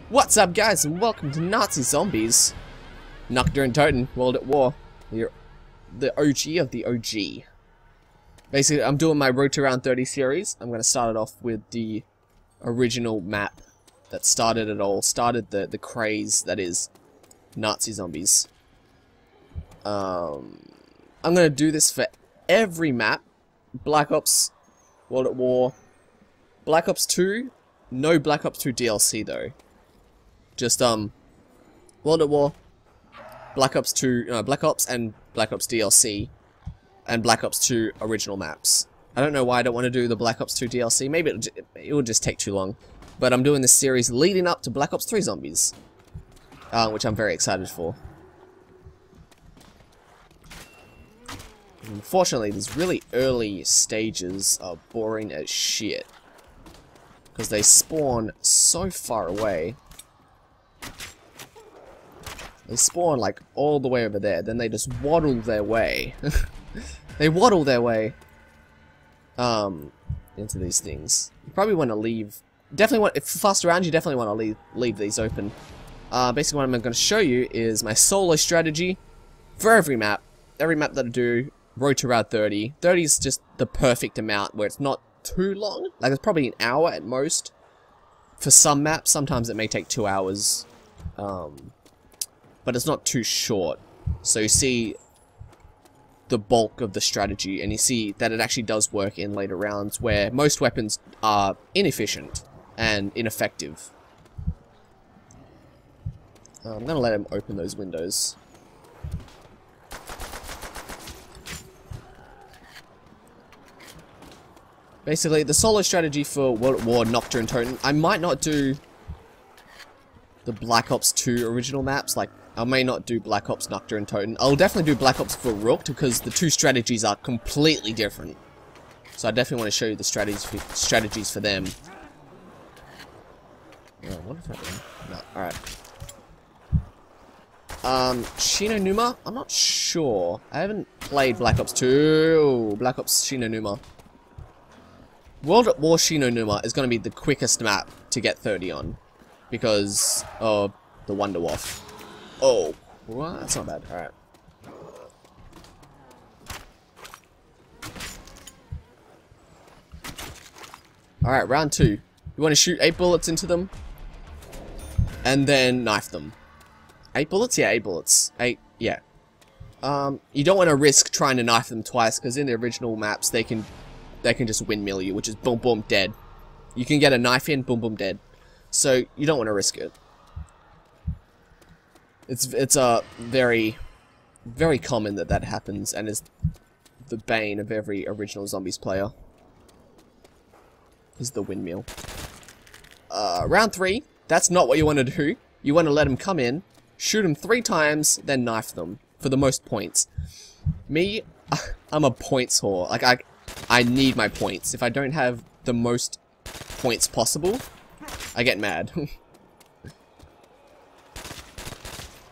What's up, guys, and welcome to Nazi Zombies. Nacht Der Untoten, World at War. The OG of the OG. Basically, I'm doing my Road to Round 30 series. I'm going to start it off with the original map that started it all. Started the craze that is Nazi Zombies. I'm going to do this for every map. Black Ops, World at War, Black Ops 2, no Black Ops 2 DLC though. Just World at War, Black Ops 2, Black Ops and Black Ops DLC, and Black Ops 2 original maps. I don't know why I don't want to do the Black Ops 2 DLC. Maybe it will just take too long. But I'm doing this series leading up to Black Ops 3 Zombies, which I'm very excited for. Unfortunately, these really early stages are boring as shit, because they spawn so far away. They spawn like all the way over there, then they just waddle their way. They waddle their way into these things. You probably want to leave. Definitely want, if fast around, you definitely want to leave these open. Basically, what I'm going to show you is my solo strategy for every map. Every map that I do, Road to Round 30. 30 is just the perfect amount where it's not too long. Like, it's probably an hour at most. For some maps, sometimes it may take 2 hours. But it's not too short. So you see the bulk of the strategy, and you see that it actually does work in later rounds where most weapons are inefficient and ineffective. I'm going to let him open those windows. Basically, the solo strategy for World at War, Nacht Der Untoten, I might not do the Black Ops 2 original maps. Like, I may not do Black Ops Nacht Der Untoten. I'll definitely do Black Ops for Rook, because the two strategies are completely different. So I definitely want to show you the strategies for them. Oh, what if I do? No, alright. Shinonuma? I'm not sure. I haven't played Black Ops 2. Black Ops Shinonuma. World at War Shinonuma is going to be the quickest map to get 30 on, because of the Wonder Waff. Oh, well, that's not bad. Alright. Alright, round 2. You want to shoot 8 bullets into them, and then knife them. 8 bullets? Yeah, 8 bullets. 8, yeah. You don't want to risk trying to knife them twice, because in the original maps, they can just windmill you, which is boom boom dead. You can get a knife in, boom boom dead. So you don't want to risk it. It's very, very common that happens, and is the bane of every original Zombies player. Is the windmill. Round 3. That's not what you want to do. You want to let them come in, shoot them 3 times, then knife them for the most points. Me, I'm a points whore. Like I need my points. If I don't have the most points possible, I get mad.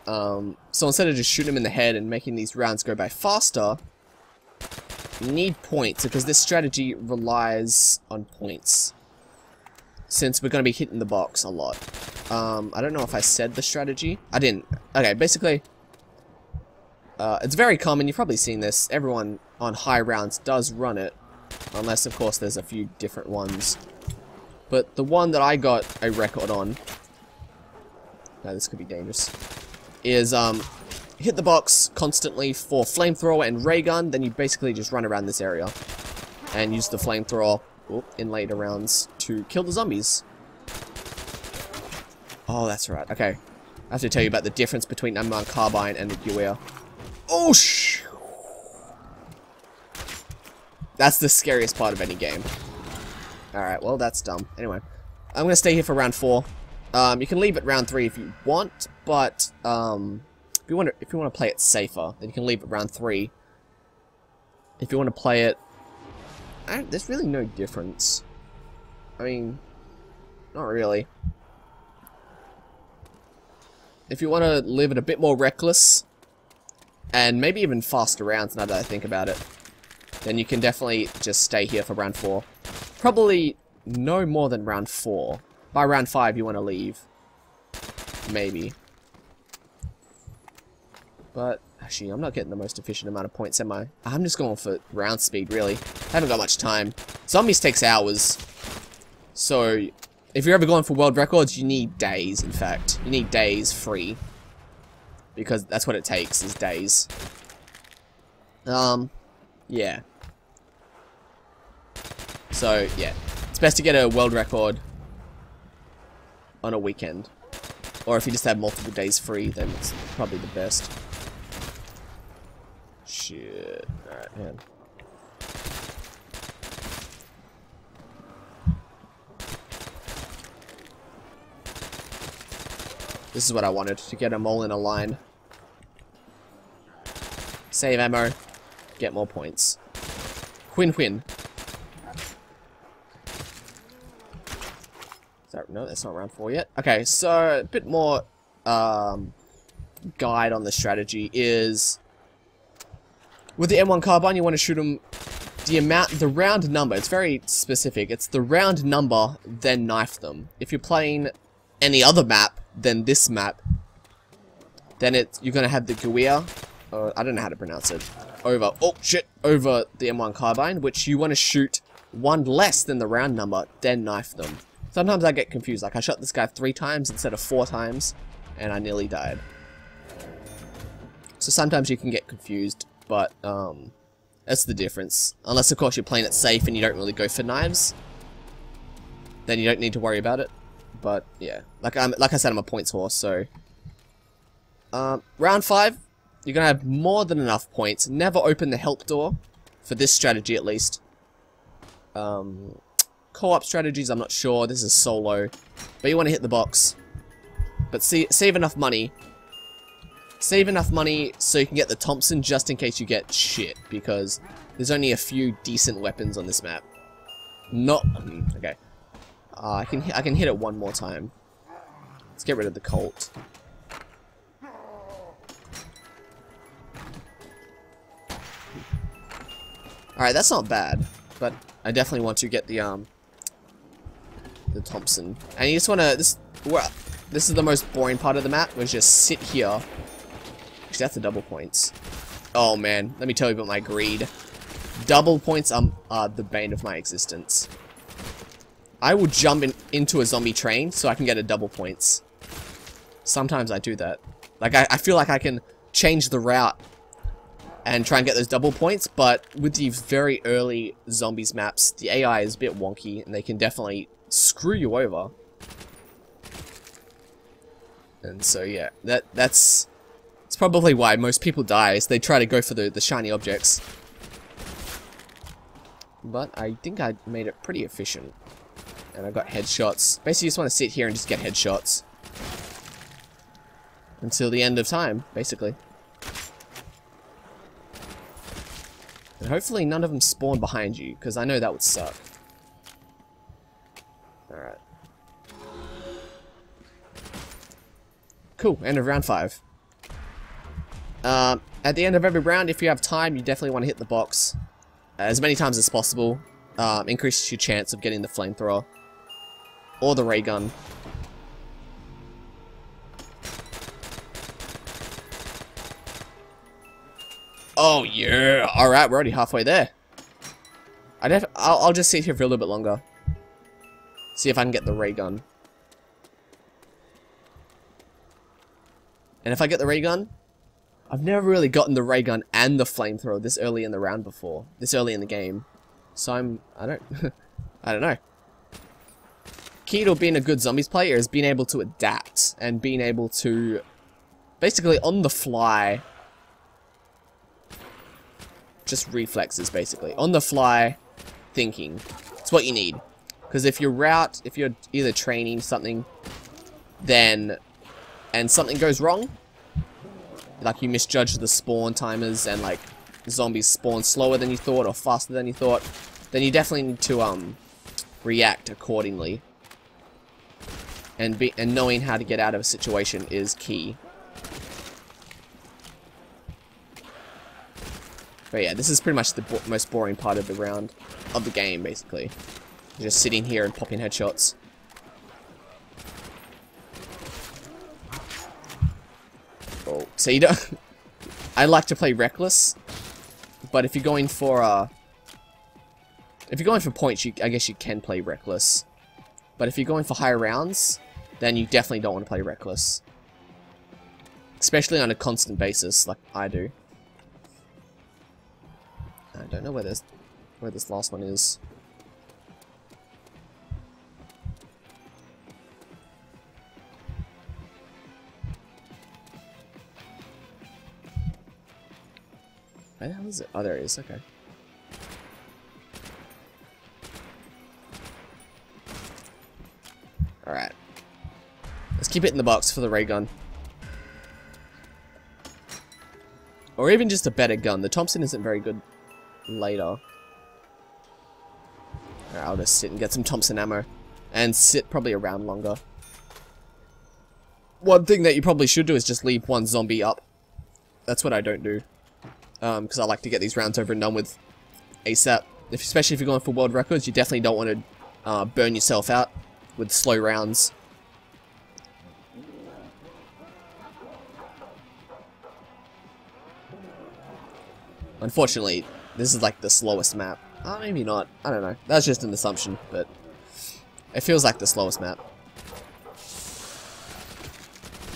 So instead of just shooting them in the head and making these rounds go by faster, you need points, because this strategy relies on points. Since we're going to be hitting the box a lot. I don't know if I said the strategy. I didn't. Okay, basically, it's very common. You've probably seen this. Everyone on high rounds does run it. Unless, of course, there's a few different ones. But the one that I got a record on, now this could be dangerous, is hit the box constantly for flamethrower and ray gun. Then you basically just run around this area and use the flamethrower in later rounds to kill the zombies. Oh, that's right. Okay, I have to tell you about the difference between M1 carbine and the Gewehr. Oh shh! That's the scariest part of any game. Alright, well, that's dumb. Anyway, I'm going to stay here for round 4. You can leave it round 3 if you want, but if you want to play it safer, then you can leave it round 3. If you want to play it, there's really no difference. I mean, not really. If you want to live it a bit more reckless, and maybe even faster rounds now that I think about it, then you can definitely just stay here for round 4. Probably no more than round 4. By round 5, you want to leave. maybe. But, actually, I'm not getting the most efficient amount of points, am I? I'm just going for round speed, really. I haven't got much time. Zombies takes hours. So, if you're ever going for world records, you need days, in fact. You need days free. Because that's what it takes, is days. Yeah. So, yeah. It's best to get a world record on a weekend. Or if you just have multiple days free, then it's probably the best. Shit. Alright, man. This is what I wanted, to get them all in a line. Save ammo. Get more points. Win-win. No, that's not round 4 yet. Okay, so a bit more guide on the strategy is with the M1 carbine, you want to shoot them the round number. It's very specific. It's the round number, then knife them. If you're playing any other map than this map, then you're gonna have the Guia. I don't know how to pronounce it. Over the M1 carbine, which you want to shoot one less than the round number, then knife them. Sometimes I get confused, like I shot this guy 3 times instead of 4 times, and I nearly died. So sometimes you can get confused, but that's the difference. Unless of course you're playing it safe and you don't really go for knives, then you don't need to worry about it. But yeah, like I said, I'm a points horse, so round 5, you're gonna have more than enough points. Never open the help door, for this strategy at least. Co-op strategies, I'm not sure. This is solo. But you want to hit the box. But save enough money. Save enough money so you can get the Thompson just in case you get shit. Because there's only a few decent weapons on this map. Okay. I can hit it one more time. Let's get rid of the Colt. Alright, that's not bad. But I definitely want to get the Thompson. And you just want to... This is the most boring part of the map, was just sit here. Actually, that's the double points. Oh man, let me tell you about my greed. Double points are the bane of my existence. I will jump into a zombie train so I can get a double points. Sometimes I do that. Like, I feel like I can change the route and try and get those double points, but with the very early zombies maps, the AI is a bit wonky, and they can definitely screw you over. And so yeah, that's probably why most people die, is they try to go for the shiny objects. But I think I made it pretty efficient. And I got headshots. Basically you just want to sit here and just get headshots. Until the end of time, basically. And hopefully none of them spawn behind you, because I know that would suck. Alright. Cool, end of round 5. At the end of every round, if you have time, you definitely want to hit the box as many times as possible. Increases your chance of getting the flamethrower. Or the ray gun. Oh yeah! Alright, we're already halfway there. I'll just sit here for a little bit longer. See if I can get the ray gun. And if I get the ray gun, I've never really gotten the ray gun and the flamethrower this early in the round before. This early in the game. So I don't know. Key to being a good zombies player is being able to adapt and being able to basically on the fly, just reflexes basically. On the fly thinking. It's what you need. Because if you're either training something, then, and something goes wrong, like you misjudge the spawn timers and like zombies spawn slower than you thought or faster than you thought, then you definitely need to react accordingly. And knowing how to get out of a situation is key. But yeah, this is pretty much the most boring part of the round, of the game basically. Just sitting here and popping headshots. Oh, so you don't... I like to play reckless, but if you're going for points, I guess you can play reckless. But if you're going for higher rounds, then you definitely don't want to play reckless. Especially on a constant basis, like I do. I don't know where this last one is. Where the hell is it? Oh, there it is. Okay. Alright. Let's keep it in the box for the ray gun. Or even just a better gun. The Thompson isn't very good later. Alright, I'll just sit and get some Thompson ammo. And sit probably around longer. One thing that you probably should do is just leave one zombie up. That's what I don't do. Because I like to get these rounds over and done with ASAP. Especially if you're going for world records, you definitely don't want to burn yourself out with slow rounds. Unfortunately, this is like the slowest map. Oh, maybe not. I don't know. That's just an assumption, but it feels like the slowest map.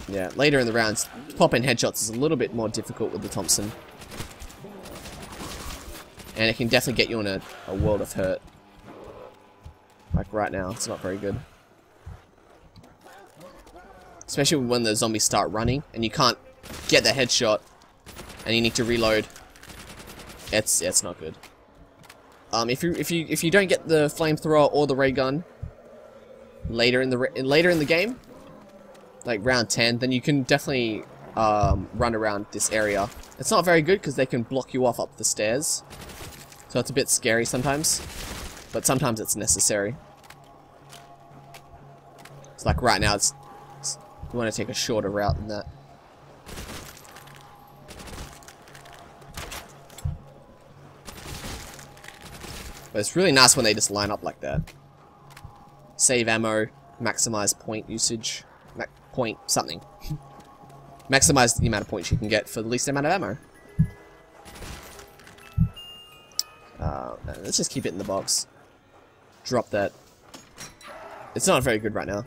Yeah, later in the rounds, popping headshots is a little bit more difficult with the Thompson. And it can definitely get you in a world of hurt. Like right now, it's not very good. Especially when the zombies start running and you can't get the headshot and you need to reload. It's not good. If you don't get the flamethrower or the ray gun later in the game, like round 10, then you can definitely run around this area. It's not very good because they can block you off up the stairs. So it's a bit scary sometimes, but sometimes it's necessary. It's like right now, you want to take a shorter route than that. But it's really nice when they just line up like that. Save ammo, maximize point usage, point something. Maximize the amount of points you can get for the least amount of ammo. Let's just keep it in the box. Drop that. It's not very good right now.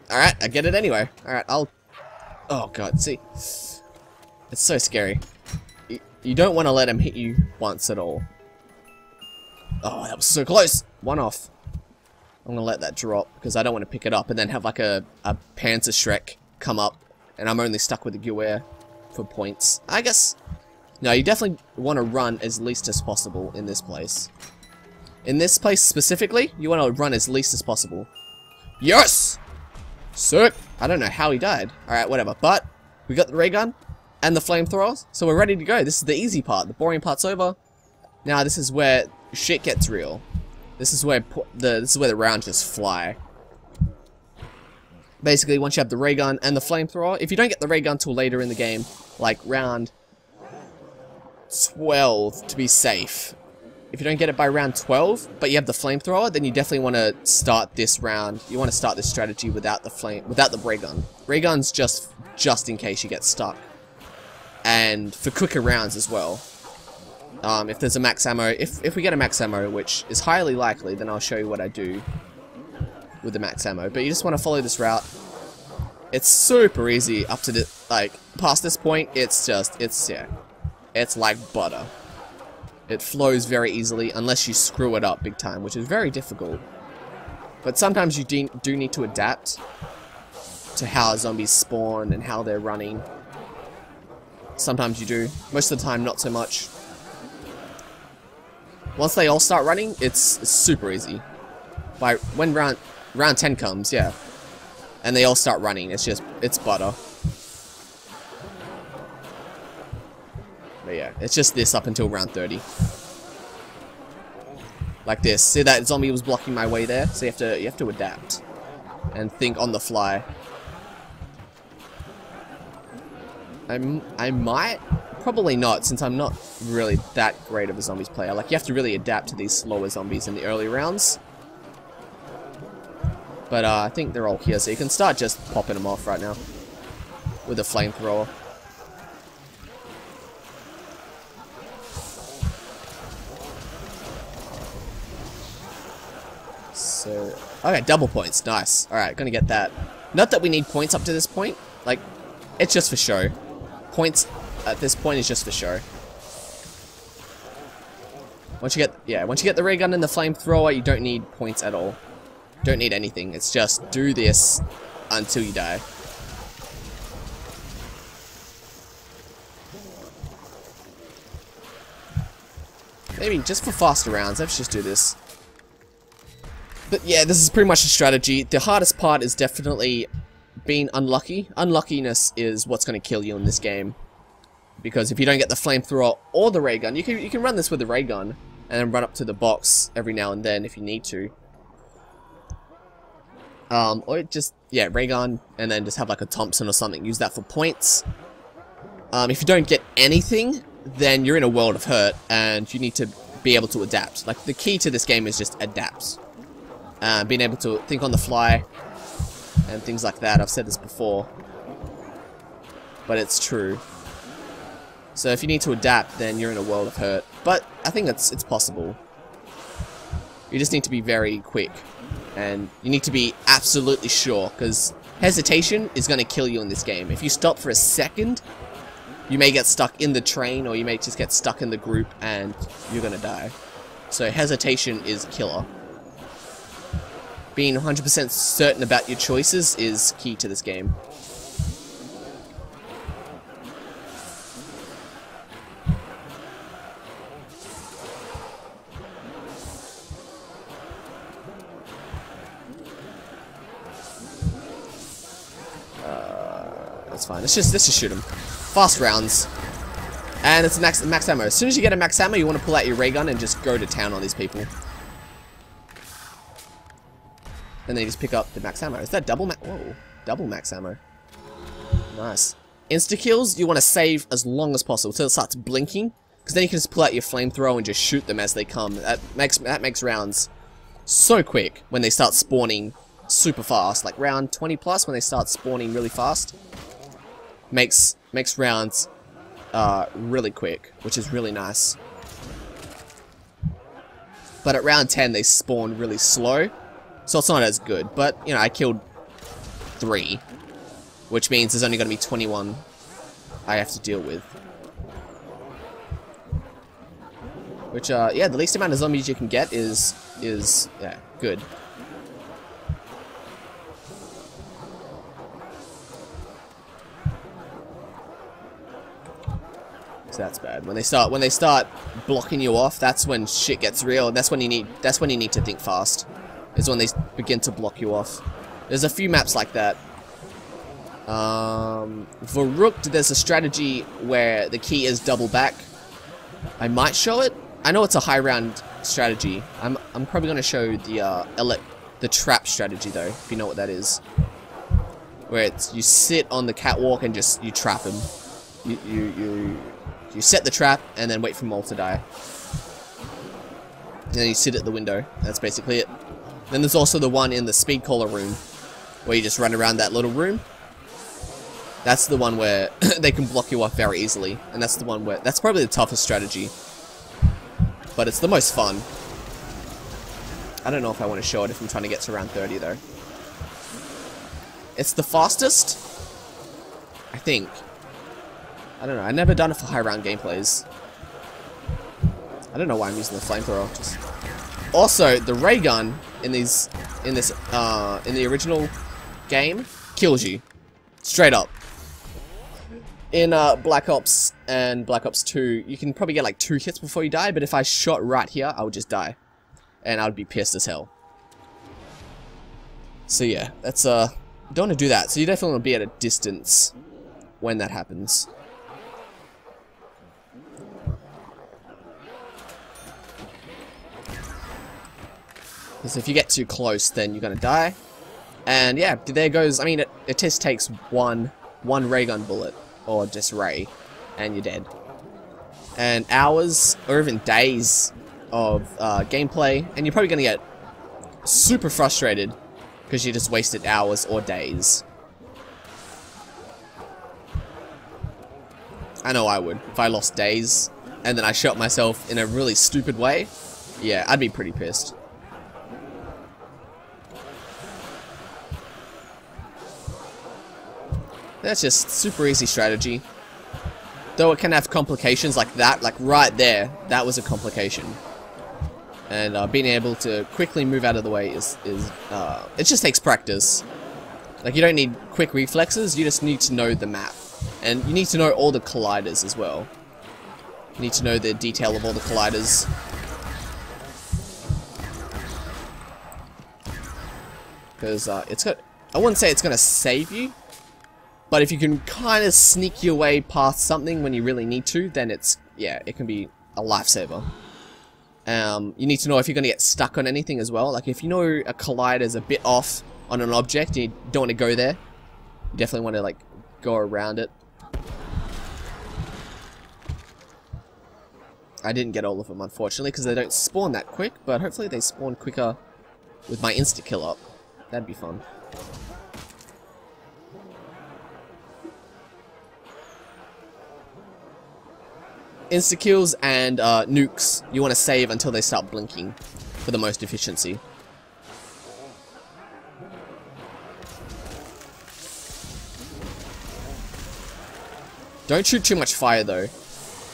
Alright, I get it anyway. Alright, I'll... Oh god, see. It's so scary. You don't want to let him hit you once at all. Oh, that was so close! One off. I'm gonna let that drop, because I don't want to pick it up and then have like a Panzer Shrek come up, and I'm only stuck with the gewehr for points. I guess... No, you definitely want to run as least as possible in this place. In this place specifically, you want to run as least as possible. Yes! Sick! I don't know how he died. Alright, whatever. But, we got the ray gun and the flamethrowers, so we're ready to go. This is the easy part. The boring part's over. Now this is where shit gets real. This is where the rounds just fly. Basically, once you have the ray gun and the flamethrower, if you don't get the ray gun till later in the game, like round 12 to be safe. If you don't get it by round 12, but you have the flamethrower, then you definitely want to start this round. You want to start this strategy without the ray gun. Ray gun's just in case you get stuck, and for quicker rounds as well. If there's a max ammo, if we get a max ammo, which is highly likely, then I'll show you what I do with the max ammo. But you just want to follow this route. It's super easy up to the past this point. It's like butter. It flows very easily unless you screw it up big time, which is very difficult. But sometimes you do need to adapt to how zombies spawn and how they're running. Sometimes you do. Most of the time, not so much. Once they all start running, it's super easy. When round 10 comes, yeah, and they all start running, it's butter. But yeah, it's just this up until round 30. Like this. See that zombie was blocking my way there? So you have to adapt and think on the fly. I might, probably not, since I'm not really that great of a zombies player. Like, you have to really adapt to these slower zombies in the early rounds. But I think they're all here, so you can start just popping them off right now with a flamethrower. So, okay, double points, nice. Alright, gonna get that. Not that we need points up to this point, like, it's just for show. Points at this point is just for show. Once you get the ray gun and the flamethrower, you don't need points at all. Don't need anything, it's just do this until you die. Maybe just for faster rounds, let's just do this. But yeah, this is pretty much the strategy. The hardest part is definitely being unlucky. Unluckiness is what's going to kill you in this game. Because if you don't get the flamethrower or the ray gun, you can run this with the ray gun and then run up to the box every now and then if you need to. Or just, yeah, ray gun and then just have like a Thompson or something. Use that for points. If you don't get anything, then you're in a world of hurt and you need to be able to adapt. Like, the key to this game is just adapt. Being able to think on the fly and things like that. I've said this before, but it's true. So if you need to adapt, then you're in a world of hurt. But I think it's possible. You just need to be very quick, and you need to be absolutely sure, because hesitation is going to kill you in this game. If you stop for a second, you may get stuck in the train, or you may just get stuck in the group, and you're going to die. So hesitation is killer. Being 100% certain about your choices is key to this game. That's fine. Let's just shoot him. Fast rounds. And it's max ammo. As soon as you get a max ammo, you want to pull out your ray gun and just go to town on these people. And then you just pick up the max ammo. Is that double max? Whoa. Double max ammo. Nice. Insta-kills, you want to save as long as possible until it starts blinking. Because then you can just pull out your flamethrower and just shoot them as they come. That makes rounds so quick when they start spawning super fast. Like round 20 plus when they start spawning really fast. Makes rounds really quick, which is really nice. But at round 10 they spawn really slow. So it's not as good, but, you know, I killed 3, which means there's only going to be 21 I have to deal with. Which, yeah, the least amount of zombies you can get is yeah, good. So that's bad. When they start blocking you off, that's when shit gets real, and that's when you need to think fast. Is when they begin to block you off. There's a few maps like that. For Rook, there's a strategy where the key is double back. I might show it. I know it's a high round strategy. I'm probably going to show the trap strategy though, if you know what that is. Where it's you sit on the catwalk and just you trap him. You set the trap and then wait for them all to die. And then you sit at the window. That's basically it. Then there's also the one in the speed caller room, where you just run around that little room. That's the one where they can block you off very easily, and that's the one where that's probably the toughest strategy, but it's the most fun. I don't know if I want to show it if I'm trying to get to round 30 though. It's the fastest, I think. I don't know. I've never done it for high round gameplays. I don't know why I'm using the flamethrower. Just also the ray gun in the original game kills you straight up. In Black Ops and Black Ops 2, you can probably get like 2 hits before you die, but if I shot right here, I would just die, and I would be pissed as hell. So yeah, that's don't want to do that. So you definitely want to be at a distance when that happens. Because if you get too close, then you're gonna die. And yeah, there goes. I mean, it just takes one ray gun bullet, or just ray, and you're dead. And hours or even days of gameplay, and you're probably gonna get super frustrated because you just wasted hours or days. I know I would. If I lost days, and then I shot myself in a really stupid way, yeah, I'd be pretty pissed. That's just super easy strategy. Though it can have complications like that, like right there, that was a complication. And being able to quickly move out of the way is it just takes practice. Like, you don't need quick reflexes, you just need to know the map. And you need to know all the colliders as well. You need to know the detail of all the colliders. Because it's got, I wouldn't say it's going to save you, but if you can kind of sneak your way past something when you really need to, then it's, yeah, it can be a lifesaver. You need to know if you're going to get stuck on anything as well. Like, if you know a collider is a bit off on an object and you don't want to go there, you definitely want to, like, go around it. I didn't get all of them, unfortunately, because they don't spawn that quick, but hopefully they spawn quicker with my insta-kill up. That'd be fun. Insta-kills and nukes, you want to save until they start blinking for the most efficiency. Don't shoot too much fire though,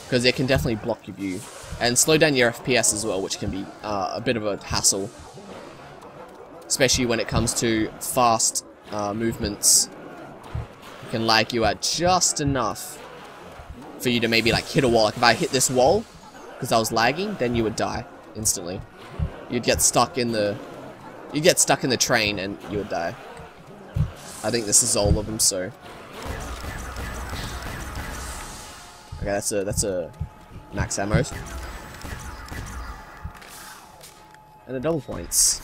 because it can definitely block your view. And slow down your FPS as well, which can be a bit of a hassle. Especially when it comes to fast movements. It can lag you out just enough for you to maybe like hit a wall. Like if I hit this wall because I was lagging, then you would die instantly. You'd get stuck in the train and you would die. I think this is all of them, so okay, that's a max ammo. And a double points.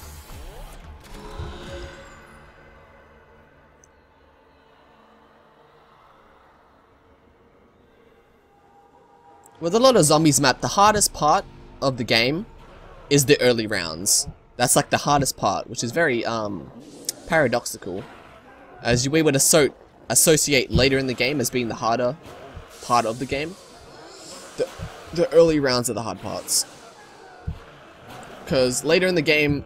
With a lot of zombies map, the hardest part of the game is the early rounds. That's like the hardest part, which is very paradoxical, as we would associate later in the game as being the harder part of the game. The early rounds are the hard parts, because later in the game,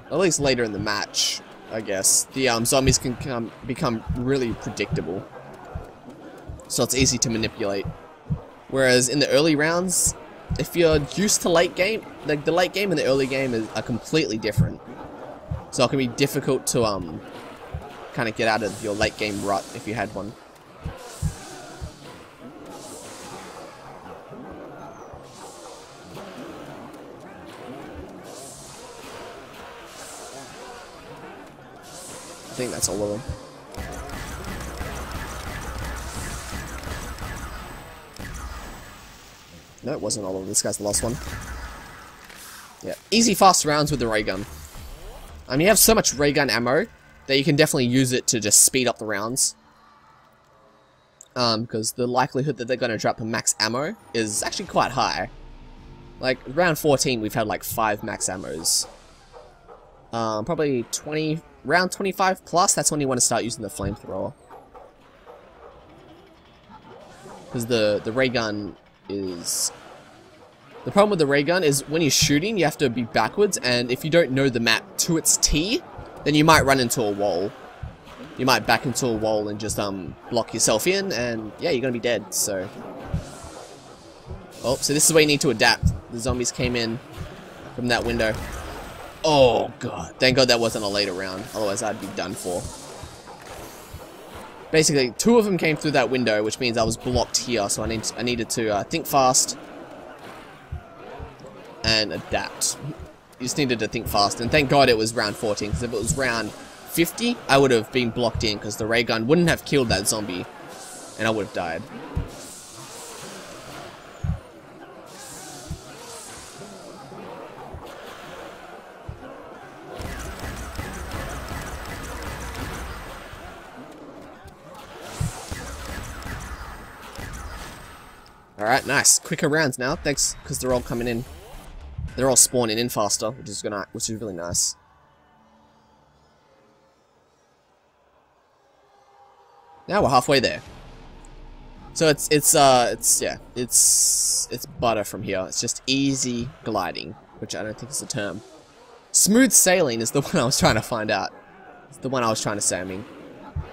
at least later in the match, I guess, the zombies can become really predictable, so it's easy to manipulate. Whereas in the early rounds, if you're used to late game, like the late game and the early game are completely different. So it can be difficult to kind of get out of your late game rut if you had one. I think that's all of them. No, it wasn't all of them. This guy's the last one. Yeah, easy fast rounds with the ray gun. You have so much ray gun ammo that you can definitely use it to just speed up the rounds. Because the likelihood that they're going to drop a max ammo is actually quite high. Like, round 14 we've had like 5 max ammos. Probably round 25 plus, that's when you want to start using the flamethrower. Because the ray gun is... The problem with the ray gun is when you're shooting, you have to be backwards, and if you don't know the map to its T, then you might run into a wall. You might back into a wall and just block yourself in, and yeah, you're gonna be dead, so... Oh, so this is where you need to adapt. The zombies came in from that window. Oh god, thank god that wasn't a later round, otherwise I'd be done for. Basically, 2 of them came through that window, which means I was blocked here, so I needed to think fast and adapt. You just needed to think fast, and thank god it was round 14, because if it was round 50, I would have been blocked in, because the ray gun wouldn't have killed that zombie, and I would have died. Alright, nice. Quicker rounds now, thanks, because they're all coming in. They're all spawning in faster, which is really nice. Now we're halfway there. So it's butter from here. It's just easy gliding, which I don't think is a term. Smooth sailing is the one I was trying to find out. It's the one I was trying to say, I mean.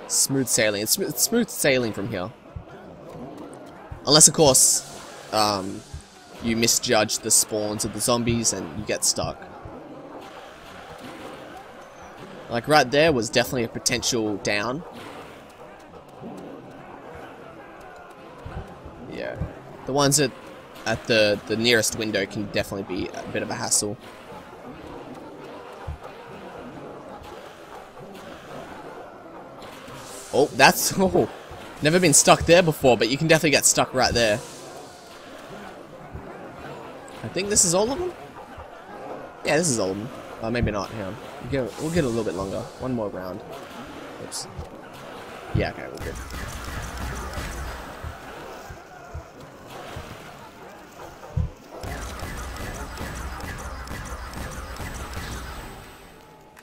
Smooth sailing. It's smooth sailing from here. Unless, of course, you misjudge the spawns of the zombies and you get stuck. Like right there was definitely a potential down. Yeah. The ones at the nearest window can definitely be a bit of a hassle. Oh, that's... Oh, never been stuck there before, but you can definitely get stuck right there. I think this is all of them? Yeah, this is all of them. Maybe not. Hang on. We'll get a little bit longer. One more round. Oops. Yeah, okay, we're good.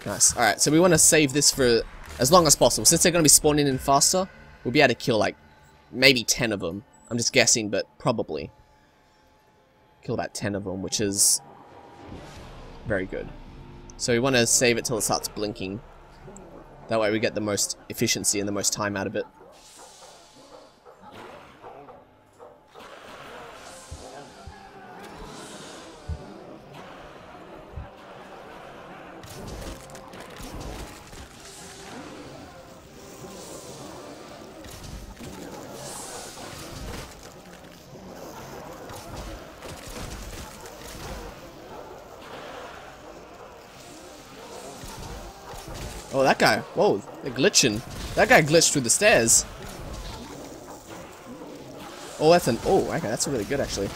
Nice. Alright, so we want to save this for as long as possible. Since they're going to be spawning in faster, we'll be able to kill, like, maybe 10 of them. I'm just guessing, but probably. Kill about 10 of them, which is very good. So we want to save it till it starts blinking. That way we get the most efficiency and the most time out of it. Oh, that guy. Whoa, they're glitching. That guy glitched through the stairs. Oh, that's an... Oh, okay, that's really good, actually.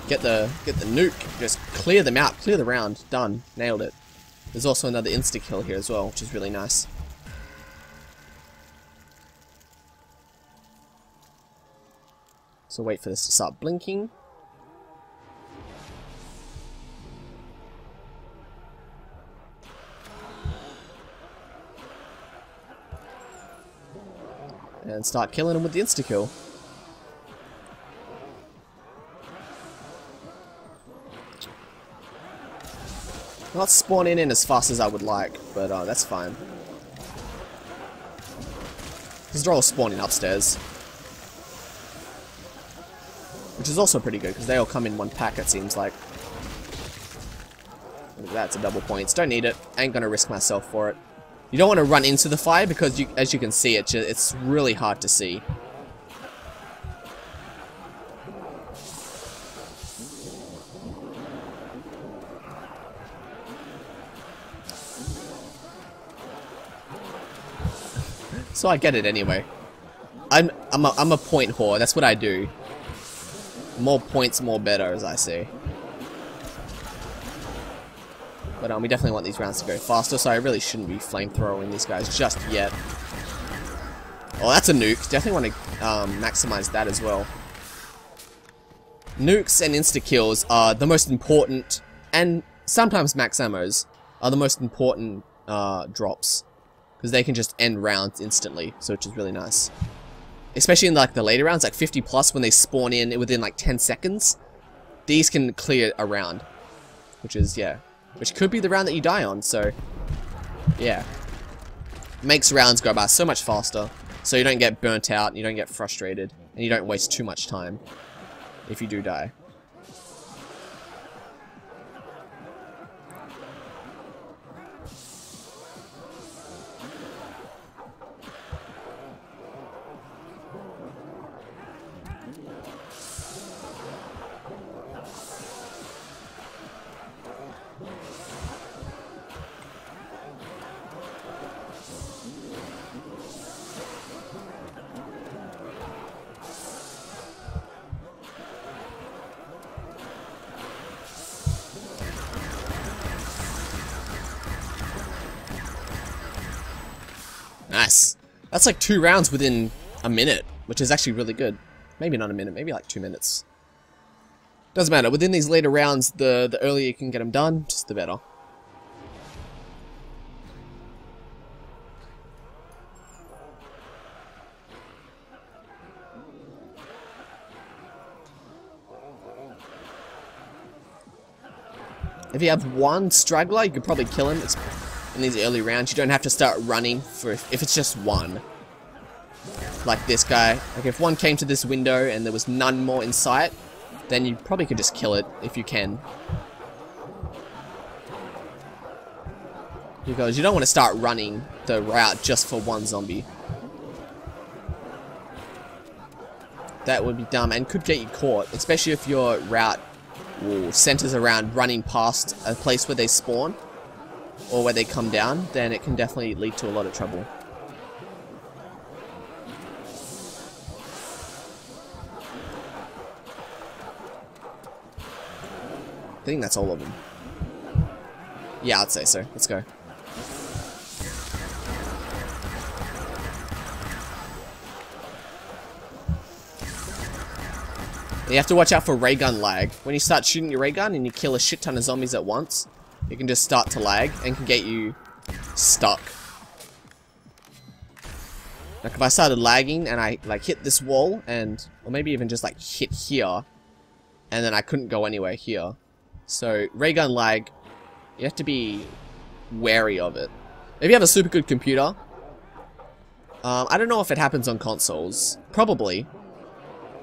Get the nuke. Just clear them out. Clear the round. Done. Nailed it. There's also another insta-kill here as well, which is really nice. So wait for this to start blinking. And start killing them with the insta-kill. Not spawning in as fast as I would like, but that's fine. Because they're all spawning upstairs. Which is also pretty good, because they all come in one pack, it seems like. That's a double points. Don't need it. Ain't gonna risk myself for it. You don't want to run into the fire because, as you can see, it's really hard to see. So I get it anyway. I'm a point whore. That's what I do. More points, more better, as I say. But we definitely want these rounds to go faster, so I really shouldn't be flamethrowing these guys just yet. Oh, that's a nuke. Definitely want to maximize that as well. Nukes and insta-kills are the most important, and sometimes max ammos are the most important drops. Because they can just end rounds instantly, so which is really nice. Especially in like the later rounds, like 50 plus, when they spawn in within like 10 seconds. These can clear a round. Which is, yeah. Which could be the round that you die on, so yeah. Makes rounds go by so much faster, so you don't get burnt out, and you don't get frustrated, and you don't waste too much time if you do die. Nice. That's like 2 rounds within a minute, which is actually really good. Maybe not a minute, maybe like 2 minutes. Doesn't matter. Within these later rounds, the earlier you can get them done, just the better. If you have one straggler, you could probably kill him. It's in these early rounds. You don't have to start running for if it's just one. Like this guy. Like if one came to this window and there was none more in sight, then you probably could just kill it if you can. Because you don't want to start running the route just for one zombie. That would be dumb and could get you caught, especially if your route centers around running past a place where they spawn or where they come down, then it can definitely lead to a lot of trouble. I think that's all of them. Yeah, I'd say so. Let's go. You have to watch out for ray gun lag. When you start shooting your ray gun and you kill a shit ton of zombies at once, it can just start to lag and can get you stuck. Like if I started lagging and I like hit this wall and, or maybe even just like hit here, and then I couldn't go anywhere here. So ray gun lag, you have to be wary of it. If you have a super good computer, I don't know if it happens on consoles. Probably.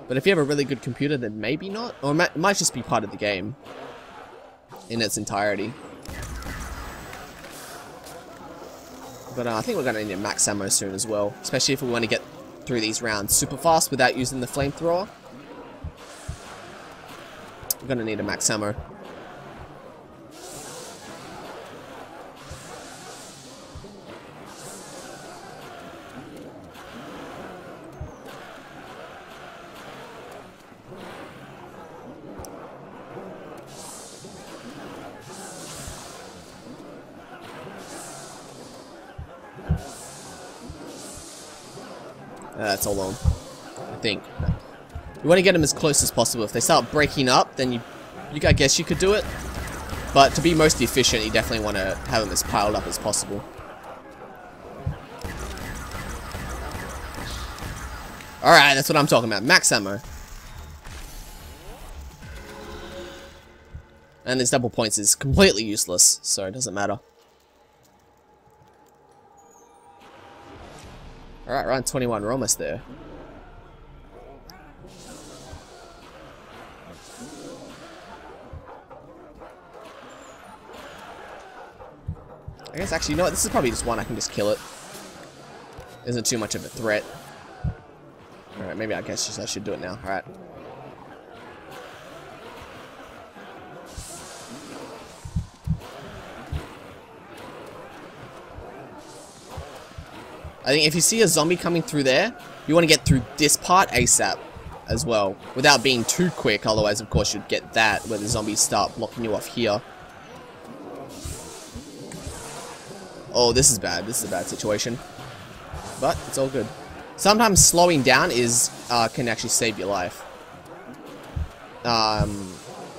But if you have a really good computer, then maybe not. Or it might just be part of the game in its entirety. But I think we're going to need max ammo soon as well. Especially if we want to get through these rounds super fast without using the flamethrower. We're going to need a max ammo. That's all on, I think. You want to get them as close as possible. If they start breaking up, then I guess you could do it. But to be most efficient, you definitely want to have them as piled up as possible. Alright, that's what I'm talking about. Max ammo. And this double points is completely useless, so it doesn't matter. Alright, round 21, we're almost there. I guess actually, you know what, this is probably just one I can just kill it. Isn't too much of a threat. Alright, maybe I guess I should do it now. Alright. I think if you see a zombie coming through there, you want to get through this part ASAP as well, without being too quick, otherwise of course you'd get that, where the zombies start blocking you off here. Oh, this is bad. This is a bad situation. But it's all good. Sometimes slowing down can actually save your life.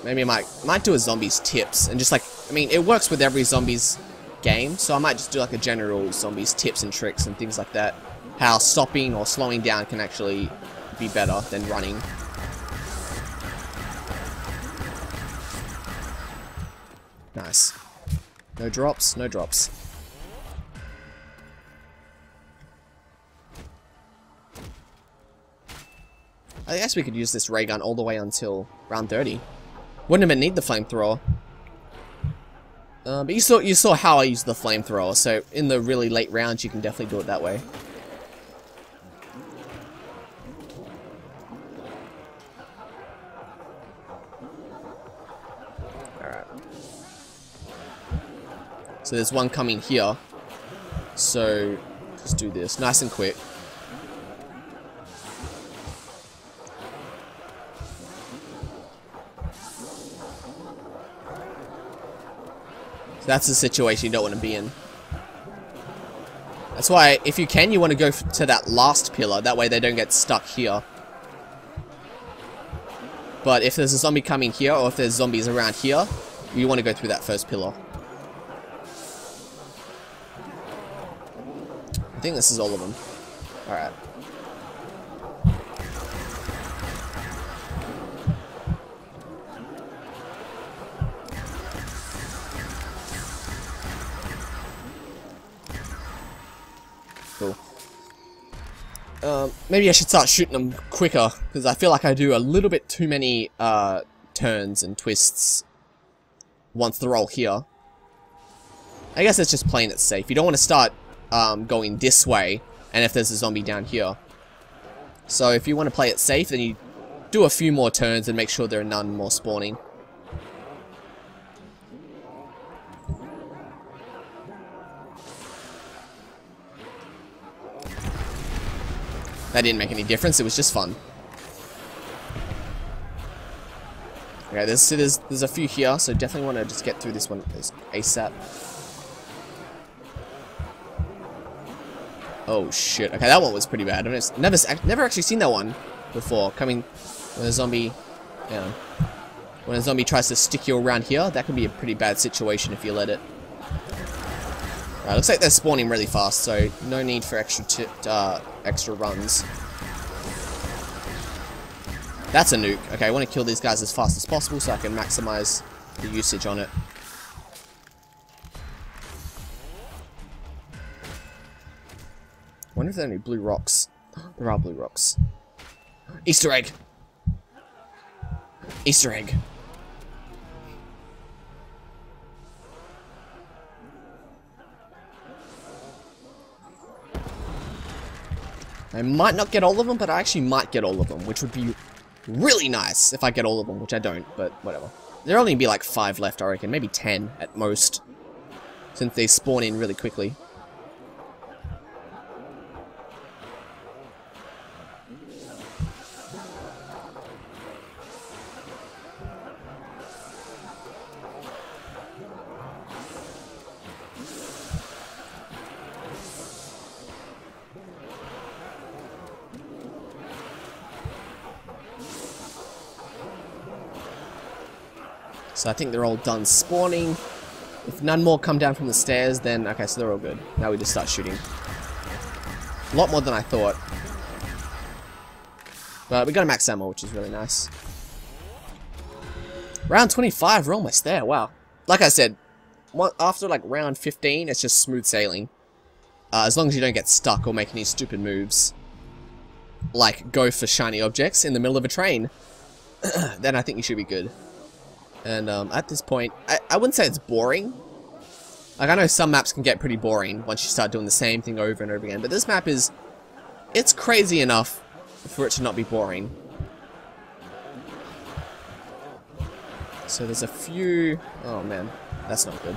Maybe I might do a zombies tips, and just like, I mean, it works with every zombies game, so I might just do like a general zombies tips and tricks and things like that. How stopping or slowing down can actually be better than running. Nice. No drops, no drops. I guess we could use this ray gun all the way until round 30. Wouldn't even need the flamethrower. But you saw how I used the flamethrower, so in the really late rounds you can definitely do it that way. Alright. So there's one coming here. So just do this nice and quick. That's the situation you don't want to be in. That's why, if you can, you want to go to that last pillar. That way they don't get stuck here. But if there's a zombie coming here, or if there's zombies around here, you want to go through that first pillar. I think this is all of them. Alright. Cool. Maybe I should start shooting them quicker, because I feel like I do a little bit too many turns and twists once they're all here. I guess it's just playing it safe. You don't want to start going this way, and if there's a zombie down here. So if you want to play it safe, then you do a few more turns and make sure there are none more spawning. That didn't make any difference, it was just fun. Okay, there's a few here, so definitely want to just get through this one ASAP. Oh shit, okay, that one was pretty bad. I've never actually seen that one before. Coming when a zombie, yeah, when a zombie tries to stick you around here, that can be a pretty bad situation if you let it. Alright, looks like they're spawning really fast, so no need for extra runs. That's a nuke. Okay, I want to kill these guys as fast as possible so I can maximize the usage on it. I wonder if there are any blue rocks. There are blue rocks. Easter egg! Easter egg! I might not get all of them, but I actually might get all of them, which would be really nice if I get all of them, which I don't, but whatever. There'll only be like 5 left, I reckon, maybe 10 at most, since they spawn in really quickly. So I think they're all done spawning. If none more come down from the stairs, then okay, so they're all good. Now we just start shooting. A lot more than I thought. But we got a max ammo, which is really nice. Round 25, we're almost there, wow. Like I said, after like round 15, it's just smooth sailing. As long as you don't get stuck or make any stupid moves. Like go for shiny objects in the middle of a train. Then I think you should be good. And at this point, I wouldn't say it's boring. Like, I know some maps can get pretty boring once you start doing the same thing over and over again. But this map is, it's crazy enough for it to not be boring. So there's a few, oh man, that's not good.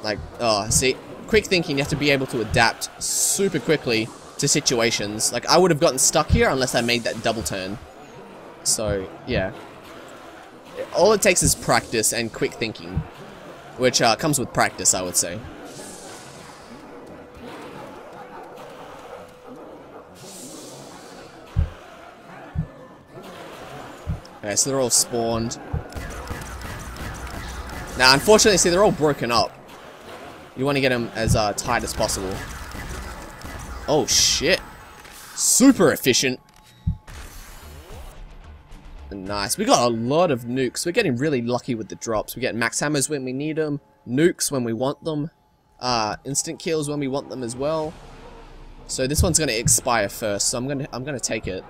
Like, oh, see, quick thinking, you have to be able to adapt super quickly to situations. Like, I would have gotten stuck here unless I made that double turn. So, yeah. All it takes is practice and quick thinking, which comes with practice, I would say. Okay, so they're all spawned. Now, unfortunately, see, they're all broken up. You want to get them as tight as possible. Oh, shit. Super efficient. Nice. We got a lot of nukes. We're getting really lucky with the drops. We get max hammers when we need them, nukes when we want them, instant kills when we want them as well. So this one's going to expire first. So I'm gonna take it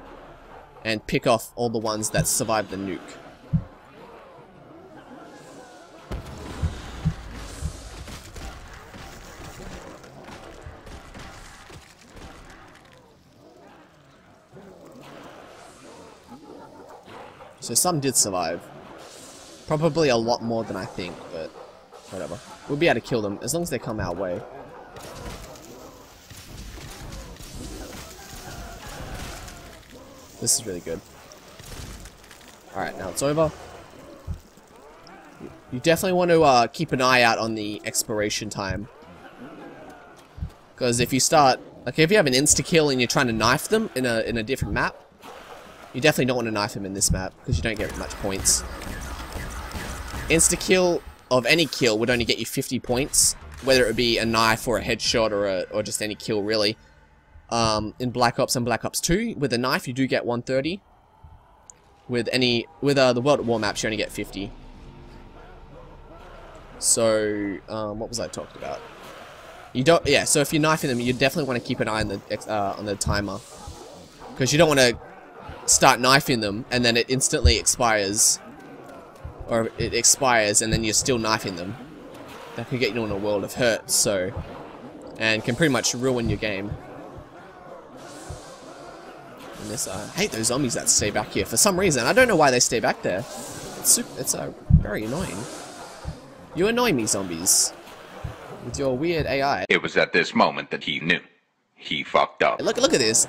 and pick off all the ones that survived the nuke. So some did survive. Probably a lot more than I think, but whatever. We'll be able to kill them as long as they come our way. This is really good. Alright, now it's over. You definitely want to keep an eye out on the expiration time. Because if you start... like, if you have an insta-kill and you're trying to knife them in a different map, you definitely don't want to knife him in this map, because you don't get much points. Insta-kill of any kill would only get you 50 points, whether it would be a knife or a headshot or just any kill, really. In Black Ops and Black Ops 2, with a knife you do get 130. With the World at War maps you only get 50. So, what was I talking about? You don't, yeah, so if you're knifing them, you definitely want to keep an eye on the timer. Because you don't want to start knifing them, and then it instantly expires. Or it expires, and then you're still knifing them. That could get you in a world of hurt, so... And can pretty much ruin your game. And this, I hate those zombies that stay back here for some reason. I don't know why they stay back there. It's very annoying. You annoy me, zombies. With your weird AI. It was at this moment that he knew. He fucked up. Look at this.